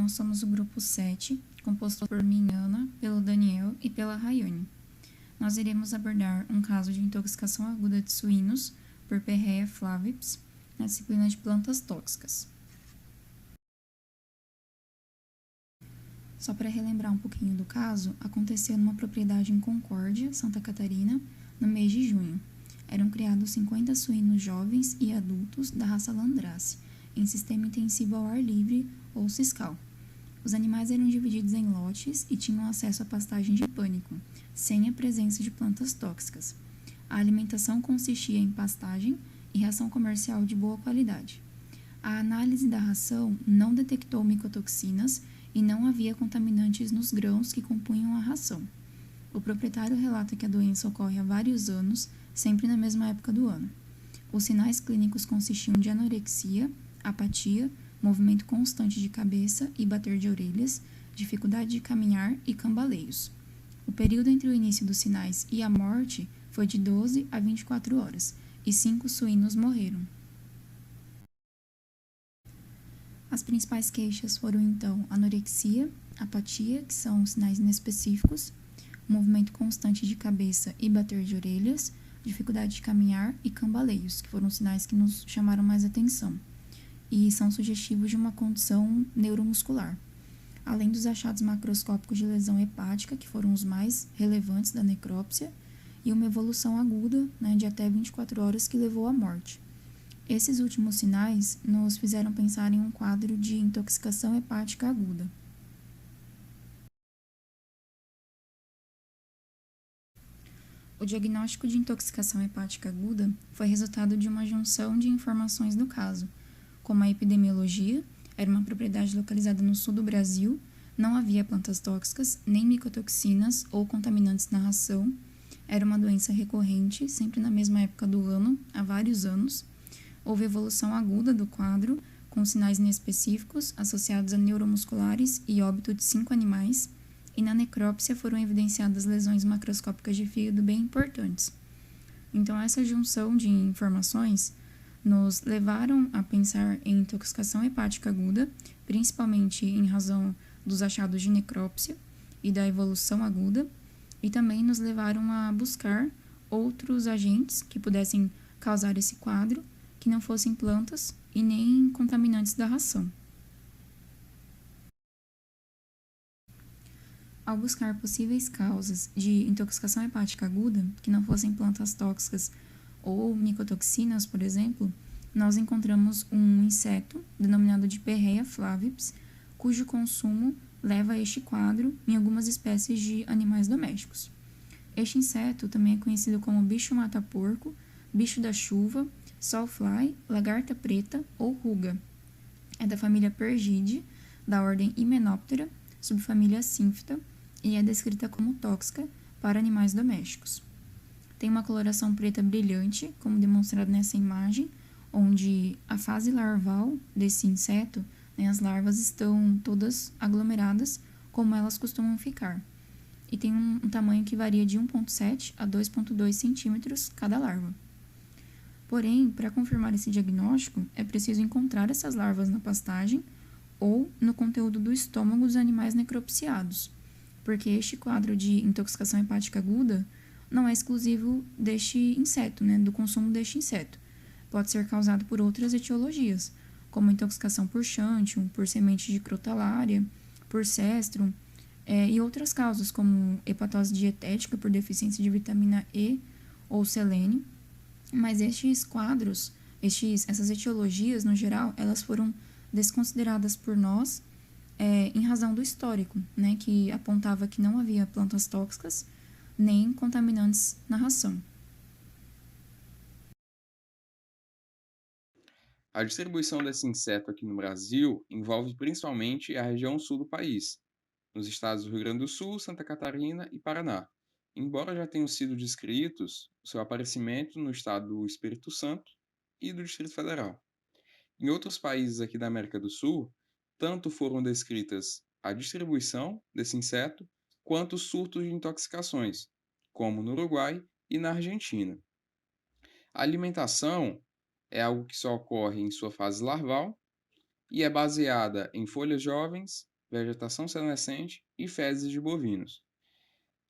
nós somos o grupo 7, composto por mim, Ana, pelo Daniel e pela Rayane. Nós iremos abordar um caso de intoxicação aguda de suínos por Perrhea flavips na disciplina de plantas tóxicas. Só para relembrar um pouquinho do caso, aconteceu numa propriedade em Concórdia, Santa Catarina, no mês de junho. Eram criados 50 suínos jovens e adultos da raça Landrace, em sistema intensivo ao ar livre ou ciscal. Os animais eram divididos em lotes e tinham acesso à pastagem de pânico, sem a presença de plantas tóxicas. A alimentação consistia em pastagem e ração comercial de boa qualidade. A análise da ração não detectou micotoxinas e não havia contaminantes nos grãos que compunham a ração. O proprietário relata que a doença ocorre há vários anos, sempre na mesma época do ano. Os sinais clínicos consistiam de anorexia, apatia, movimento constante de cabeça e bater de orelhas, dificuldade de caminhar e cambaleios. O período entre o início dos sinais e a morte foi de 12 a 24 horas, e 5 suínos morreram. As principais queixas foram, então, anorexia, apatia, que são sinais inespecíficos, movimento constante de cabeça e bater de orelhas, dificuldade de caminhar e cambaleios, que foram sinais que nos chamaram mais atenção, e são sugestivos de uma condição neuromuscular. Além dos achados macroscópicos de lesão hepática, que foram os mais relevantes da necrópsia, e uma evolução aguda, de até 24 horas, que levou à morte. Esses últimos sinais nos fizeram pensar em um quadro de intoxicação hepática aguda. O diagnóstico de intoxicação hepática aguda foi resultado de uma junção de informações do caso, como a epidemiologia, era uma propriedade localizada no sul do Brasil, não havia plantas tóxicas, nem micotoxinas ou contaminantes na ração, era uma doença recorrente, sempre na mesma época do ano, há vários anos. Houve evolução aguda do quadro, com sinais inespecíficos associados a neuromusculares e óbito de 5 animais, e na necrópsia foram evidenciadas lesões macroscópicas de fígado bem importantes. Então, essa junção de informações nos levaram a pensar em intoxicação hepática aguda, principalmente em razão dos achados de necrópsia e da evolução aguda, e também nos levaram a buscar outros agentes que pudessem causar esse quadro, que não fossem plantas e nem contaminantes da ração. Ao buscar possíveis causas de intoxicação hepática aguda, que não fossem plantas tóxicas ou micotoxinas, por exemplo, nós encontramos um inseto denominado de Perrhea flavips, cujo consumo leva a este quadro em algumas espécies de animais domésticos. Este inseto também é conhecido como bicho mata-porco, bicho da chuva, sawfly, lagarta preta ou ruga. É da família Pergidae, da ordem Hymenoptera, subfamília Symphota, e é descrita como tóxica para animais domésticos. Tem uma coloração preta brilhante, como demonstrado nessa imagem, onde a fase larval desse inseto, as larvas estão todas aglomeradas, como elas costumam ficar. E tem um tamanho que varia de 1,7 a 2,2 centímetros cada larva. Porém, para confirmar esse diagnóstico, é preciso encontrar essas larvas na pastagem ou no conteúdo do estômago dos animais necropsiados, porque este quadro de intoxicação hepática aguda não é exclusivo deste inseto, do consumo deste inseto. Pode ser causado por outras etiologias, como intoxicação por xanthium, por semente de crotalária, por cestrum, e outras causas, como hepatose dietética por deficiência de vitamina E ou selênio. Mas estes quadros, essas etiologias, no geral, elas foram desconsideradas por nós em razão do histórico, que apontava que não havia plantas tóxicas nem contaminantes na ração. A distribuição desse inseto aqui no Brasil envolve principalmente a região sul do país, nos estados do Rio Grande do Sul, Santa Catarina e Paraná. Embora já tenham sido descritos, o seu aparecimento no estado do Espírito Santo e do Distrito Federal. Em outros países aqui da América do Sul, tanto foram descritas a distribuição desse inseto quanto os surtos de intoxicações, como no Uruguai e na Argentina. A alimentação é algo que só ocorre em sua fase larval e é baseada em folhas jovens, vegetação senescente e fezes de bovinos.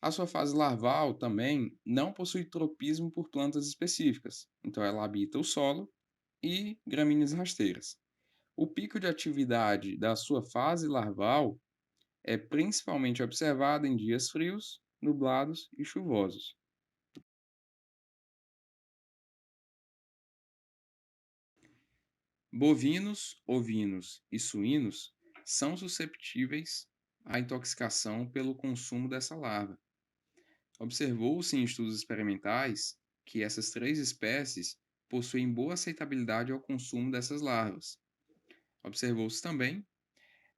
A sua fase larval também não possui tropismo por plantas específicas, então ela habita o solo e gramíneas rasteiras. O pico de atividade da sua fase larval é principalmente observado em dias frios, nublados e chuvosos. Bovinos, ovinos e suínos são susceptíveis à intoxicação pelo consumo dessa larva. Observou-se em estudos experimentais que essas três espécies possuem boa aceitabilidade ao consumo dessas larvas. Observou-se também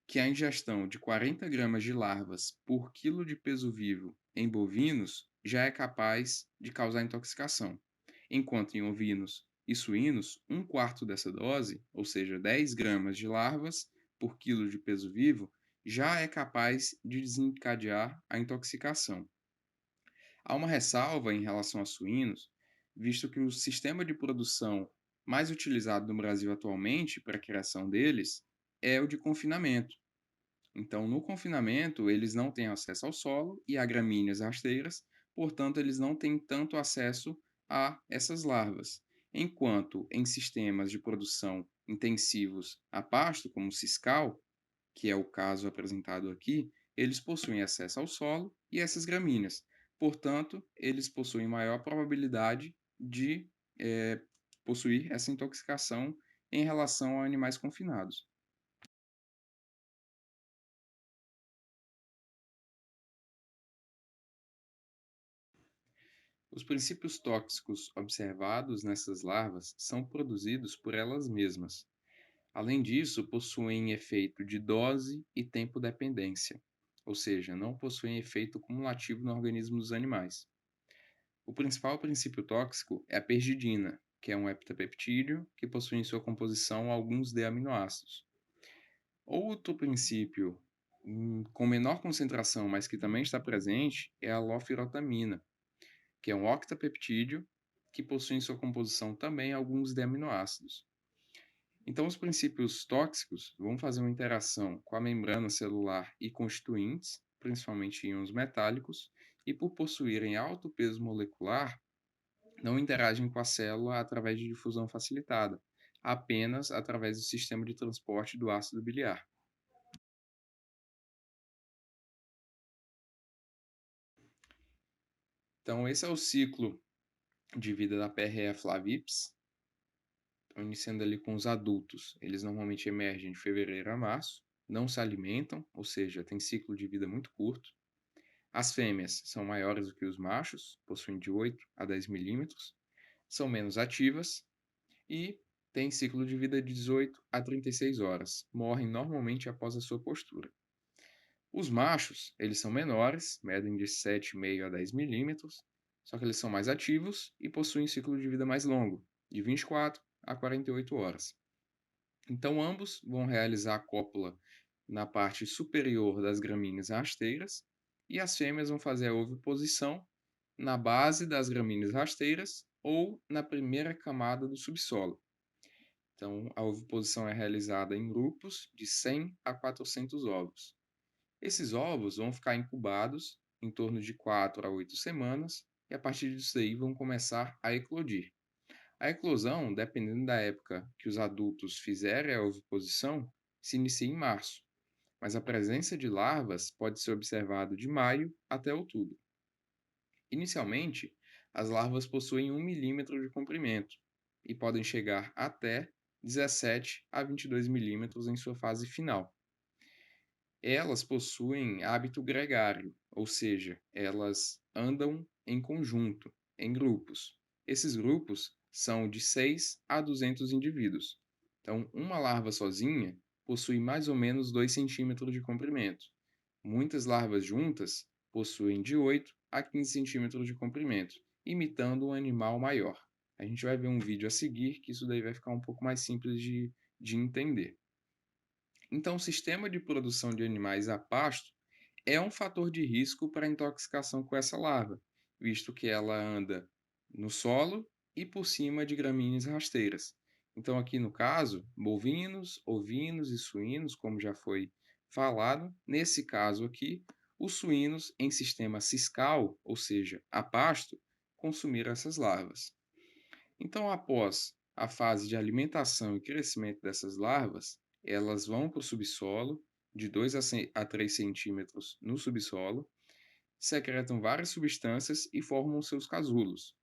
que a ingestão de 40 gramas de larvas por quilo de peso vivo em bovinos já é capaz de causar intoxicação, enquanto em ovinos e suínos, um quarto dessa dose, ou seja, 10 gramas de larvas por quilo de peso vivo, já é capaz de desencadear a intoxicação. Há uma ressalva em relação a suínos, visto que o sistema de produção mais utilizado no Brasil atualmente para a criação deles é o de confinamento. Então, no confinamento, eles não têm acesso ao solo e a gramíneas rasteiras, portanto, eles não têm tanto acesso a essas larvas. Enquanto em sistemas de produção intensivos a pasto, como o ciscal, que é o caso apresentado aqui, eles possuem acesso ao solo e essas gramíneas. Portanto, eles possuem maior probabilidade de possuir essa intoxicação em relação a animais confinados. Os princípios tóxicos observados nessas larvas são produzidos por elas mesmas. Além disso, possuem efeito de dose e tempo dependência, ou seja, não possuem efeito cumulativo no organismo dos animais. O principal princípio tóxico é a pergidina, que é um heptapeptídeo que possui em sua composição alguns D-aminoácidos. Outro princípio com menor concentração, mas que também está presente, é a lofirotamina, que é um octapeptídeo que possui em sua composição também alguns D-aminoácidos. Então, os princípios tóxicos vão fazer uma interação com a membrana celular e constituintes, principalmente íons metálicos, e por possuírem alto peso molecular, não interagem com a célula através de difusão facilitada, apenas através do sistema de transporte do ácido biliar. Então, esse é o ciclo de vida da PREA flavips, iniciando ali com os adultos. Eles normalmente emergem de fevereiro a março, não se alimentam, ou seja, tem ciclo de vida muito curto. As fêmeas são maiores do que os machos, possuem de 8 a 10 milímetros, são menos ativas e têm ciclo de vida de 18 a 36 horas. Morrem normalmente após a sua postura. Os machos, eles são menores, medem de 7,5 a 10 milímetros, só que eles são mais ativos e possuem ciclo de vida mais longo, de 24 a 48 horas. Então, ambos vão realizar a cópula na parte superior das gramíneas rasteiras e as fêmeas vão fazer a oviposição na base das gramíneas rasteiras ou na primeira camada do subsolo. Então, a oviposição é realizada em grupos de 100 a 400 ovos. Esses ovos vão ficar incubados em torno de 4 a 8 semanas e a partir disso aí vão começar a eclodir. A eclosão, dependendo da época que os adultos fizerem a oviposição, se inicia em março, mas a presença de larvas pode ser observada de maio até outubro. Inicialmente, as larvas possuem 1 milímetro de comprimento e podem chegar até 17 a 22 milímetros em sua fase final. Elas possuem hábito gregário, ou seja, elas andam em conjunto, em grupos. Esses grupos são de 6 a 200 indivíduos. Então, uma larva sozinha possui mais ou menos 2 centímetros de comprimento. Muitas larvas juntas possuem de 8 a 15 centímetros de comprimento, imitando um animal maior. A gente vai ver um vídeo a seguir que isso daí vai ficar um pouco mais simples de entender. Então, o sistema de produção de animais a pasto é um fator de risco para a intoxicação com essa larva, visto que ela anda no solo e por cima de gramíneas rasteiras. Então, aqui no caso, bovinos, ovinos e suínos, como já foi falado, nesse caso aqui, os suínos em sistema ciscal, ou seja, a pasto, consumiram essas larvas. Então, após a fase de alimentação e crescimento dessas larvas, elas vão para o subsolo, de 2 a 3 centímetros no subsolo, secretam várias substâncias e formam seus casulos.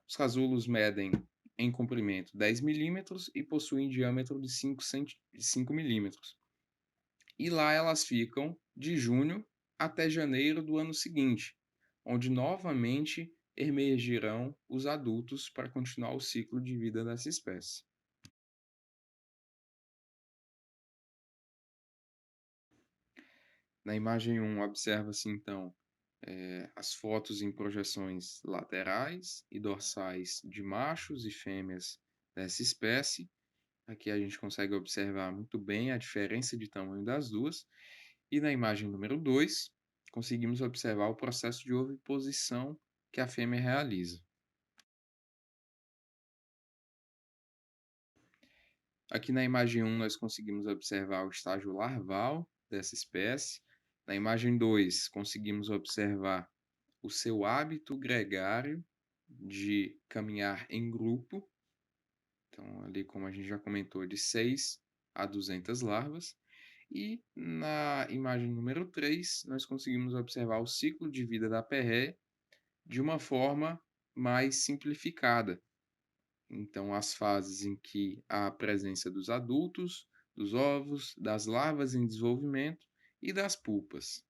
Os casulos medem em comprimento 10 milímetros e possuem diâmetro de 5 milímetros. E lá elas ficam de junho até janeiro do ano seguinte, onde novamente emergirão os adultos para continuar o ciclo de vida dessa espécie. Na imagem 1, observa-se então as fotos em projeções laterais e dorsais de machos e fêmeas dessa espécie. Aqui a gente consegue observar muito bem a diferença de tamanho das duas. E na imagem número 2, conseguimos observar o processo de oviposição que a fêmea realiza. Aqui na imagem 1, nós conseguimos observar o estágio larval dessa espécie. Na imagem 2, conseguimos observar o seu hábito gregário de caminhar em grupo. Então, ali, como a gente já comentou, de 6 a 200 larvas. E na imagem número 3, nós conseguimos observar o ciclo de vida da perréia de uma forma mais simplificada. Então, as fases em que há a presença dos adultos, dos ovos, das larvas em desenvolvimento e das pupas.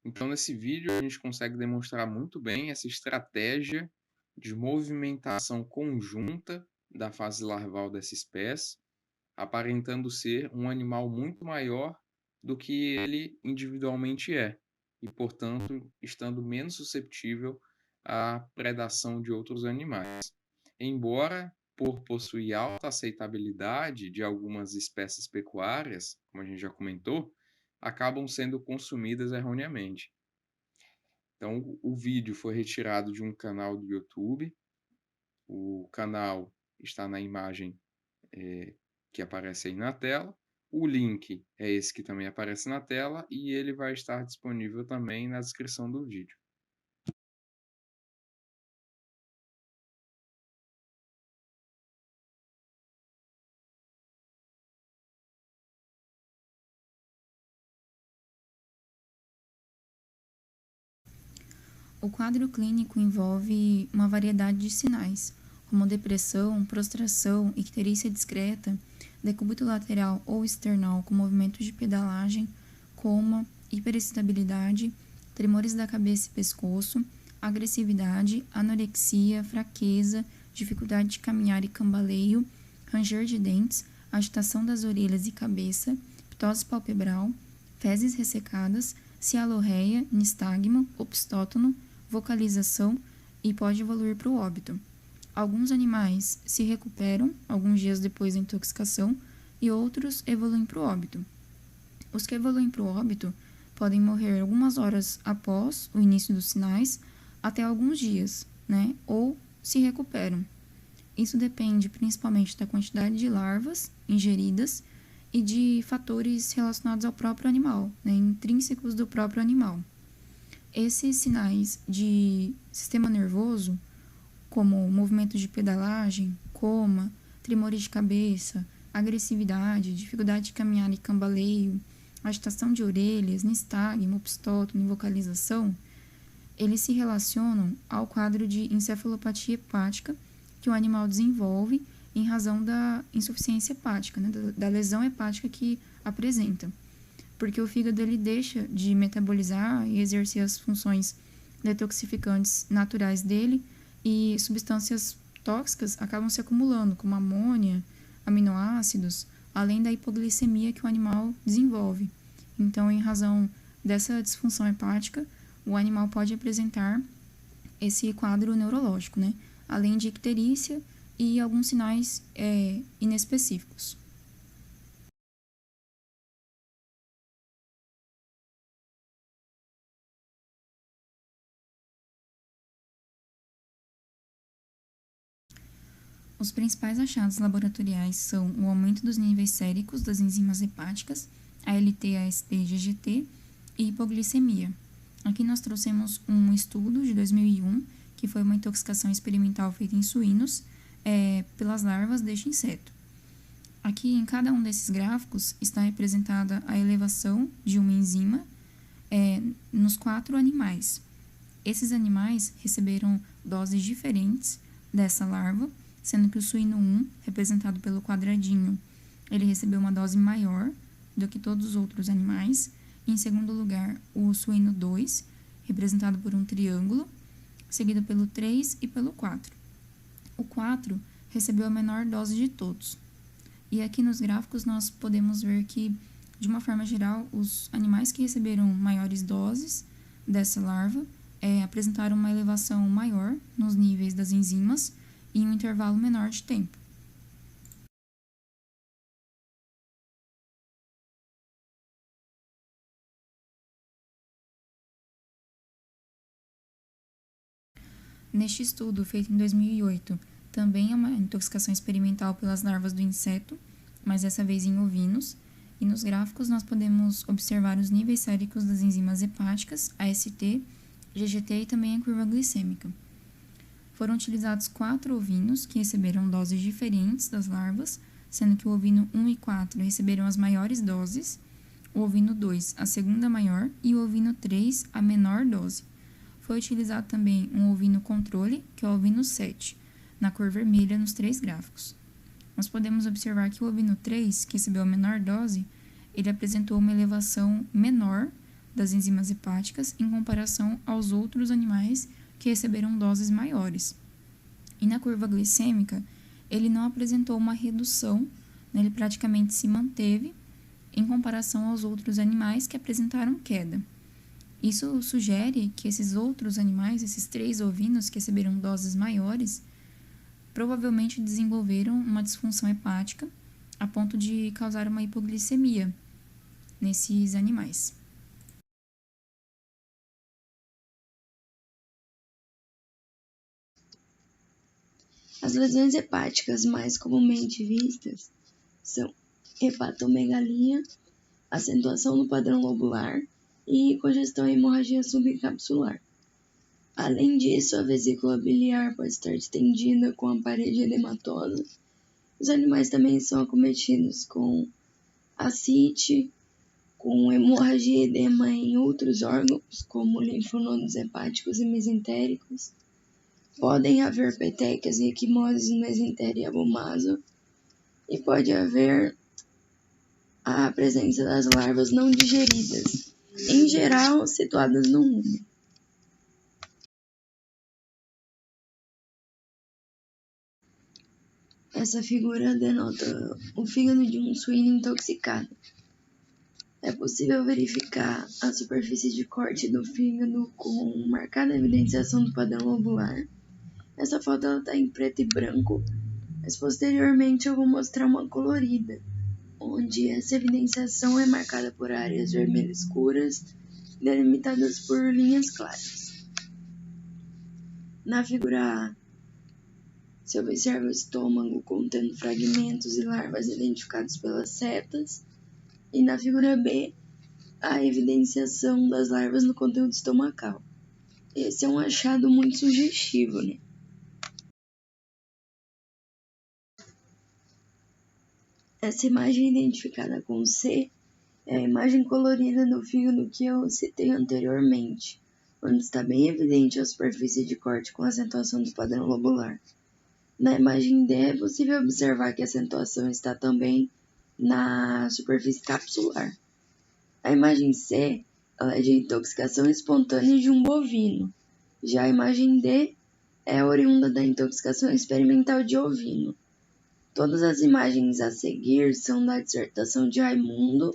Então, nesse vídeo, a gente consegue demonstrar muito bem essa estratégia de movimentação conjunta da fase larval dessa espécie, aparentando ser um animal muito maior do que ele individualmente é, e, portanto, estando menos suscetível à predação de outros animais. Embora, por possuir alta aceitabilidade de algumas espécies pecuárias, como a gente já comentou, acabam sendo consumidas erroneamente. Então, o vídeo foi retirado de um canal do YouTube. O canal está na imagem que aparece aí na tela. O link é esse que também aparece na tela e ele vai estar disponível também na descrição do vídeo. O quadro clínico envolve uma variedade de sinais, como depressão, prostração, icterícia discreta, decúbito lateral ou external com movimentos de pedalagem, coma, hiperexcitabilidade, tremores da cabeça e pescoço, agressividade, anorexia, fraqueza, dificuldade de caminhar e cambaleio, ranger de dentes, agitação das orelhas e cabeça, ptose palpebral, fezes ressecadas, cialorreia, nistagmo, obstótono, vocalização e pode evoluir para o óbito. Alguns animais se recuperam alguns dias depois da intoxicação e outros evoluem para o óbito. Os que evoluem para o óbito podem morrer algumas horas após o início dos sinais, até alguns dias, né? Ou se recuperam. Isso depende principalmente da quantidade de larvas ingeridas e de fatores relacionados ao próprio animal, né? Intrínsecos do próprio animal. Esses sinais de sistema nervoso, como movimentos de pedalagem, coma, tremores de cabeça, agressividade, dificuldade de caminhar e cambaleio, agitação de orelhas, nistagmo, obstótono e vocalização, eles se relacionam ao quadro de encefalopatia hepática que o animal desenvolve em razão da insuficiência hepática, né, da lesão hepática que apresenta. Porque o fígado ele deixa de metabolizar e exercer as funções detoxificantes naturais dele e substâncias tóxicas acabam se acumulando, como amônia, aminoácidos, além da hipoglicemia que o animal desenvolve. Então, em razão dessa disfunção hepática, o animal pode apresentar esse quadro neurológico, né? Além de icterícia e alguns sinais inespecíficos. Os principais achados laboratoriais são o aumento dos níveis séricos das enzimas hepáticas, ALT, AST e GGT, e hipoglicemia. Aqui nós trouxemos um estudo de 2001, que foi uma intoxicação experimental feita em suínos pelas larvas deste inseto. Aqui em cada um desses gráficos está representada a elevação de uma enzima nos 4 animais. Esses animais receberam doses diferentes dessa larva, sendo que o suíno 1, representado pelo quadradinho, ele recebeu uma dose maior do que todos os outros animais. E, em segundo lugar, o suíno 2, representado por um triângulo, seguido pelo 3 e pelo 4. O 4 recebeu a menor dose de todos. E aqui nos gráficos nós podemos ver que, de uma forma geral, os animais que receberam maiores doses dessa larva apresentaram uma elevação maior nos níveis das enzimas em um intervalo menor de tempo. Neste estudo, feito em 2008, também é uma intoxicação experimental pelas larvas do inseto, mas dessa vez em ovinos, e nos gráficos nós podemos observar os níveis séricos das enzimas hepáticas, AST, GGT e também a curva glicêmica. Foram utilizados 4 ovinos que receberam doses diferentes das larvas, sendo que o ovino 1 e 4 receberam as maiores doses, o ovino 2 a segunda maior e o ovino 3 a menor dose. Foi utilizado também um ovino controle, que é o ovino 7, na cor vermelha nos 3 gráficos. Nós podemos observar que o ovino 3, que recebeu a menor dose, ele apresentou uma elevação menor das enzimas hepáticas em comparação aos outros animais que receberam doses maiores. E na curva glicêmica, ele não apresentou uma redução, ele praticamente se manteve em comparação aos outros animais que apresentaram queda. Isso sugere que esses outros animais, esses 3 ovinos que receberam doses maiores, provavelmente desenvolveram uma disfunção hepática a ponto de causar uma hipoglicemia nesses animais. As lesões hepáticas mais comumente vistas são hepatomegalia, acentuação do padrão lobular e congestão e hemorragia subcapsular. Além disso, a vesícula biliar pode estar distendida com a parede edematosa. Os animais também são acometidos com ascite, com hemorragia e edema em outros órgãos, como linfonodos hepáticos e mesentéricos. Podem haver petequias e equimoses no mesentério e abomaso, e pode haver a presença das larvas não digeridas, em geral situadas no rumen. Essa figura denota o fígado de um suíno intoxicado. É possível verificar a superfície de corte do fígado com marcada evidenciação do padrão lobular. Essa foto está em preto e branco, mas posteriormente eu vou mostrar uma colorida, onde essa evidenciação é marcada por áreas vermelhas escuras, delimitadas por linhas claras. Na figura A, se observa o estômago contendo fragmentos e larvas identificados pelas setas, e na figura B, a evidenciação das larvas no conteúdo estomacal. Esse é um achado muito sugestivo, né? Essa imagem identificada com C é a imagem colorida do fígado que eu citei anteriormente, onde está bem evidente a superfície de corte com acentuação do padrão lobular. Na imagem D é possível observar que a acentuação está também na superfície capsular. A imagem C ela é de intoxicação espontânea de um bovino. Já a imagem D é oriunda da intoxicação experimental de ovino. Todas as imagens a seguir são da dissertação de Raimundo,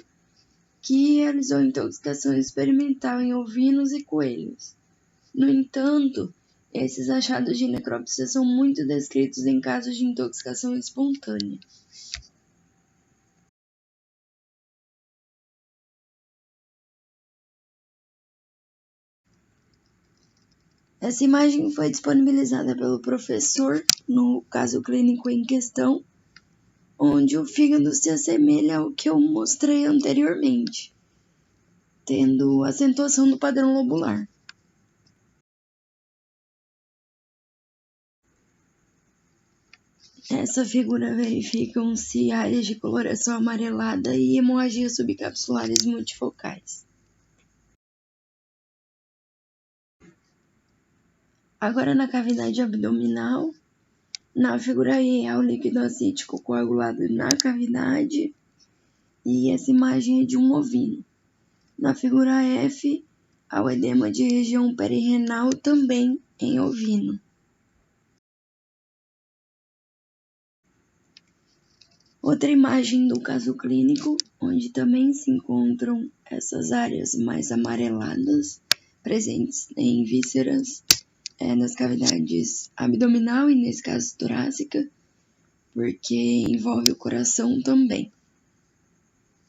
que realizou intoxicação experimental em ovinos e coelhos. No entanto, esses achados de necrópsia são muito descritos em casos de intoxicação espontânea. Essa imagem foi disponibilizada pelo professor no caso clínico em questão, onde o fígado se assemelha ao que eu mostrei anteriormente, tendo acentuação do padrão lobular. Nessa figura verificam-se áreas de coloração amarelada e hemorragias subcapsulares multifocais. Agora na cavidade abdominal, na figura E é o líquido acítico coagulado na cavidade e essa imagem é de um ovino. Na figura F, há o edema de região perirenal também em ovino. Outra imagem do caso clínico, onde também se encontram essas áreas mais amareladas, presentes em vísceras, nas cavidades abdominal e, nesse caso, torácica, porque envolve o coração também.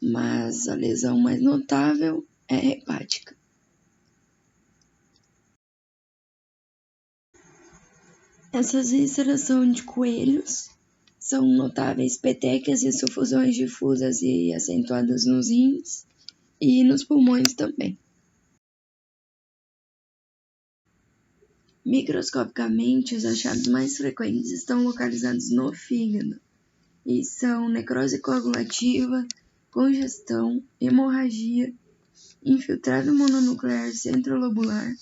Mas a lesão mais notável é hepática. Essas vísceras são de coelhos. São notáveis petequias e sufusões difusas e acentuadas nos rins e nos pulmões também. Microscopicamente, os achados mais frequentes estão localizados no fígado e são necrose coagulativa, congestão, hemorragia, infiltrado mononuclear centrolobular.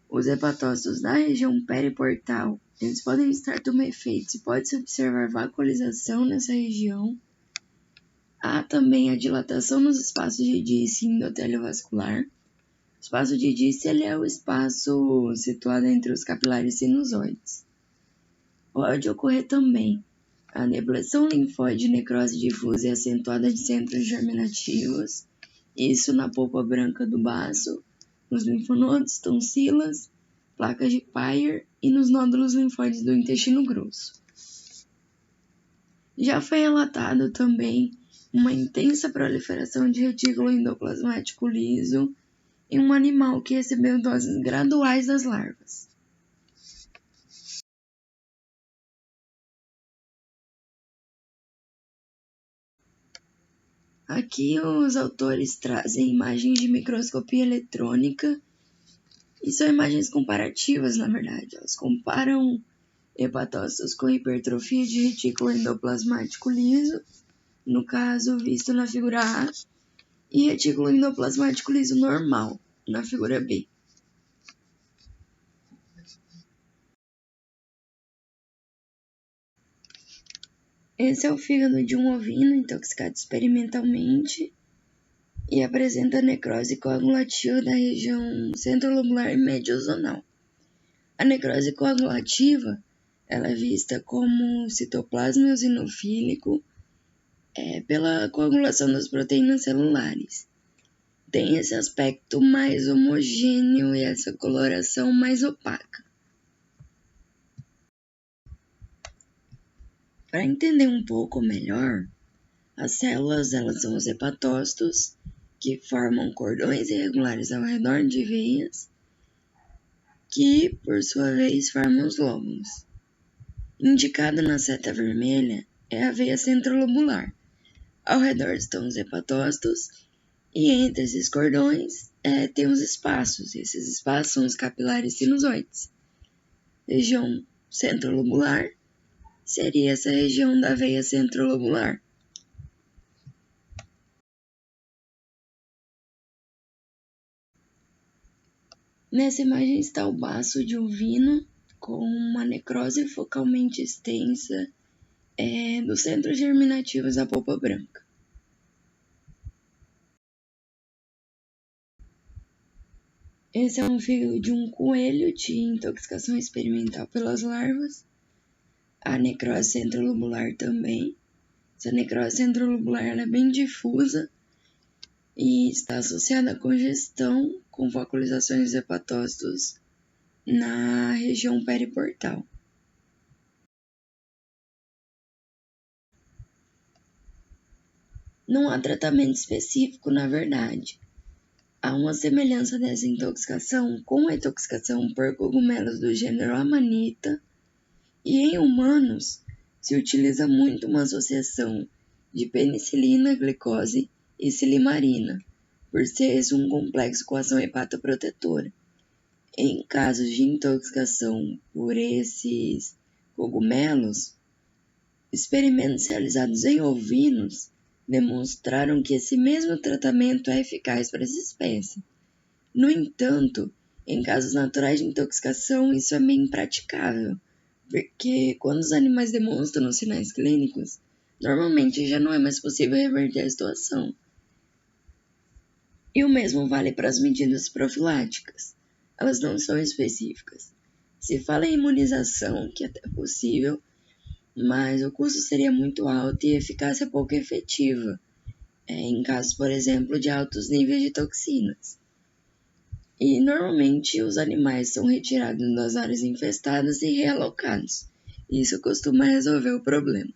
Os hepatócitos da região periportal, eles podem estar tumefeitos e pode-se observar vacuolização nessa região. Há também a dilatação nos espaços de Disse endotélio vascular. O espaço de Disse é o espaço situado entre os capilares sinusoides. Pode ocorrer também a depressão linfóide, necrose difusa e acentuada de centros germinativos, isso na polpa branca do baço, nos linfonodos, tonsilas, placas de Peyer e nos nódulos linfóides do intestino grosso. Já foi relatado também uma intensa proliferação de retículo endoplasmático liso em um animal que recebeu doses graduais das larvas. Aqui os autores trazem imagens de microscopia eletrônica e são imagens comparativas, na verdade. Elas comparam hepatócitos com hipertrofia de retículo endoplasmático liso, no caso visto na figura A, e retículo endoplasmático liso normal, na figura B. Esse é o fígado de um ovino intoxicado experimentalmente e apresenta necrose coagulativa da região centrolobular e mediozonal. A necrose coagulativa ela é vista como citoplasma eosinofílico pela coagulação das proteínas celulares. Tem esse aspecto mais homogêneo e essa coloração mais opaca. Para entender um pouco melhor, as células elas são os hepatócitos, que formam cordões irregulares ao redor de veias, que, por sua vez, formam os lóbulos. Indicado na seta vermelha é a veia centrolobular. Ao redor estão os hepatócitos, e entre esses cordões tem os espaços. Esses espaços são os capilares sinusoides. Região centrolobular seria essa região da veia centrolobular. Nessa imagem está o baço de ovino com uma necrose focalmente extensa dos centros germinativos da polpa branca. Esse é um fígado de um coelho de intoxicação experimental pelas larvas. A necrose centrolobular também. Essa necrose centrolobular ela é bem difusa e está associada à congestão com vacuolizações dos hepatócitos na região periportal. Não há tratamento específico, na verdade. Há uma semelhança dessa intoxicação com a intoxicação por cogumelos do gênero Amanita, e em humanos se utiliza muito uma associação de penicilina, glicose e silimarina, por ser esse um complexo com ação hepatoprotetora. Em casos de intoxicação por esses cogumelos, experimentos realizados em ovinos demonstraram que esse mesmo tratamento é eficaz para essa espécie. No entanto, em casos naturais de intoxicação, isso é meio impraticável, porque quando os animais demonstram sinais clínicos, normalmente já não é mais possível reverter a situação. E o mesmo vale para as medidas profiláticas. Elas não são específicas. Se fala em imunização, que é até possível, mas o custo seria muito alto e a eficácia pouco efetiva, em casos, por exemplo, de altos níveis de toxinas. E normalmente os animais são retirados das áreas infestadas e realocados. Isso costuma resolver o problema.